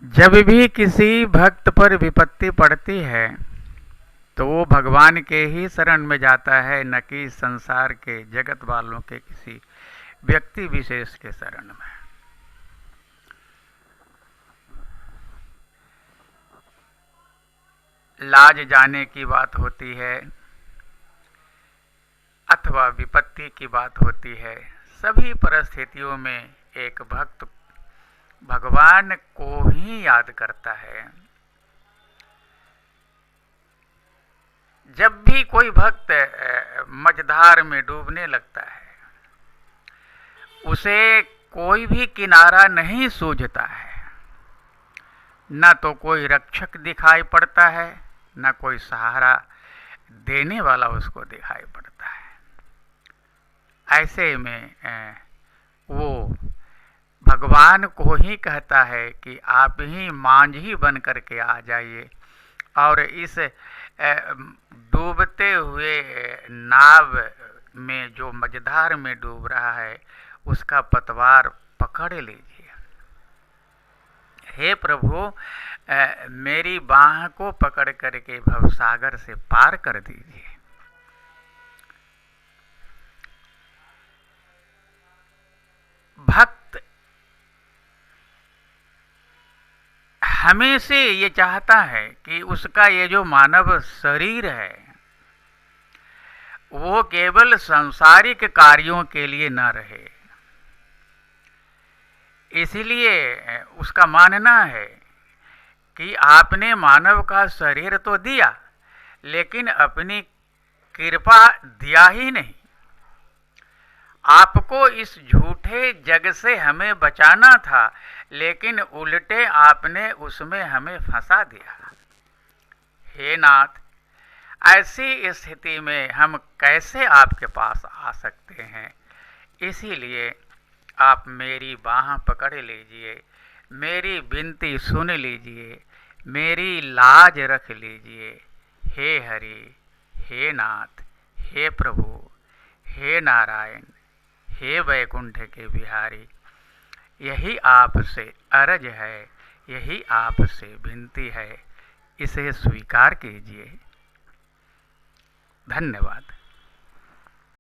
जब भी किसी भक्त पर विपत्ति पड़ती है तो वो भगवान के ही शरण में जाता है, न कि संसार के जगत वालों के किसी व्यक्ति विशेष के शरण में। लाज जाने की बात होती है अथवा विपत्ति की बात होती है, सभी परिस्थितियों में एक भक्त भगवान को ही याद करता है। जब भी कोई भक्त मझधार में डूबने लगता है, उसे कोई भी किनारा नहीं सूझता है, न तो कोई रक्षक दिखाई पड़ता है, न कोई सहारा देने वाला उसको दिखाई पड़ता है। ऐसे में वो भगवान को ही कहता है कि आप ही मांझी बन करके आ जाइए और इस डूबते हुए नाव में, जो मझधार में डूब रहा है, उसका पतवार पकड़ लीजिए। हे प्रभु, मेरी बाह को पकड़ करके भवसागर से पार कर दीजिए। भक्त हमें से ये चाहता है कि उसका ये जो मानव शरीर है वो केवल सांसारिक कार्यों के लिए न रहे। इसलिए उसका मानना है कि आपने मानव का शरीर तो दिया, लेकिन अपनी कृपा दिया ही नहीं। आपको इस झूठे जग से हमें बचाना था, लेकिन उल्टे आपने उसमें हमें फंसा दिया। हे नाथ, ऐसी स्थिति में हम कैसे आपके पास आ सकते हैं? इसीलिए आप मेरी बाह पकड़ लीजिए, मेरी विनती सुन लीजिए, मेरी लाज रख लीजिए। हे हरि, हे नाथ, हे प्रभु, हे नारायण, हे वैकुंठ के बिहारी, यही आपसे अरज है, यही आपसे विनती है, इसे स्वीकार कीजिए। धन्यवाद।